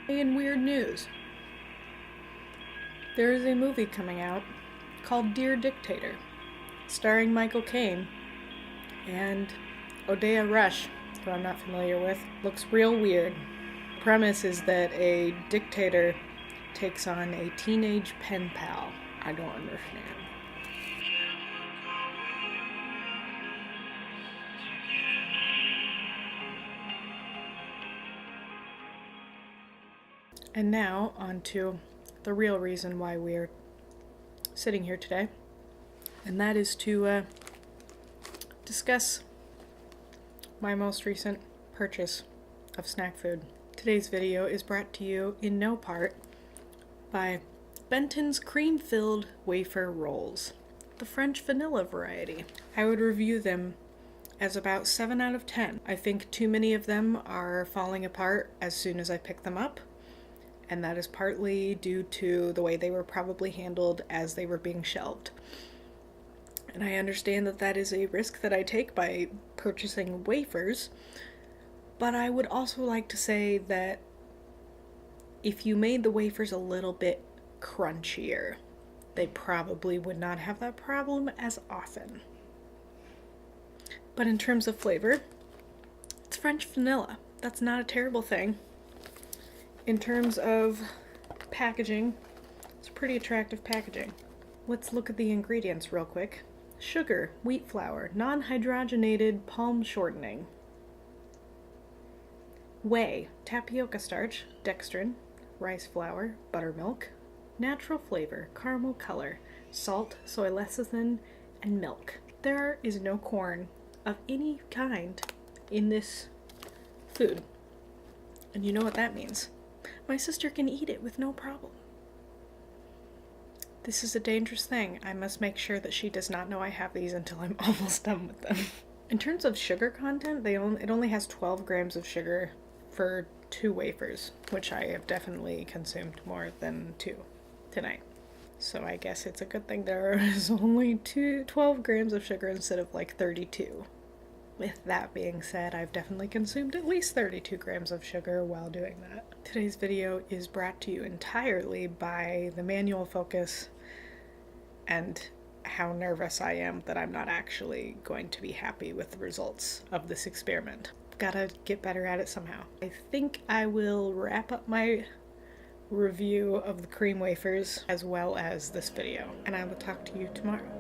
In weird news, there is a movie coming out called Dear Dictator, starring Michael Caine and Odeya Rush, who I'm not familiar with. Looks real weird. The premise is that a dictator takes on a teenage pen pal. I don't understand. And now, on to the real reason why we're sitting here today, and that is to discuss my most recent purchase of snack food. Today's video is brought to you in no part by Benton's cream-filled wafer rolls, the French vanilla variety. I would review them as about 7 out of 10. I think too many of them are falling apart as soon as I pick them up, and that is partly due to the way they were probably handled as they were being shelved. And I understand that that is a risk that I take by purchasing wafers, but I would also like to say that if you made the wafers a little bit crunchier, they probably would not have that problem as often. But in terms of flavor, it's French vanilla. That's not a terrible thing. In terms of packaging, it's pretty attractive packaging. Let's look at the ingredients real quick. Sugar, wheat flour, non-hydrogenated palm shortening. Whey, tapioca starch, dextrin, rice flour, buttermilk, natural flavor, caramel color, salt, soy lecithin, and milk. There is no corn of any kind in this food. And you know what that means. My sister can eat it with no problem. This is a dangerous thing. I must make sure that she does not know I have these until I'm almost done with them. In terms of sugar content, it only has 12 grams of sugar for 2 wafers, which I have definitely consumed more than 2 tonight. So I guess it's a good thing there is only 12 grams of sugar instead of like 32. With that being said, I've definitely consumed at least 32 grams of sugar while doing that. Today's video is brought to you entirely by the manual focus and how nervous I am that I'm not actually going to be happy with the results of this experiment. Gotta get better at it somehow. I think I will wrap up my review of the cream wafers as well as this video, and I will talk to you tomorrow.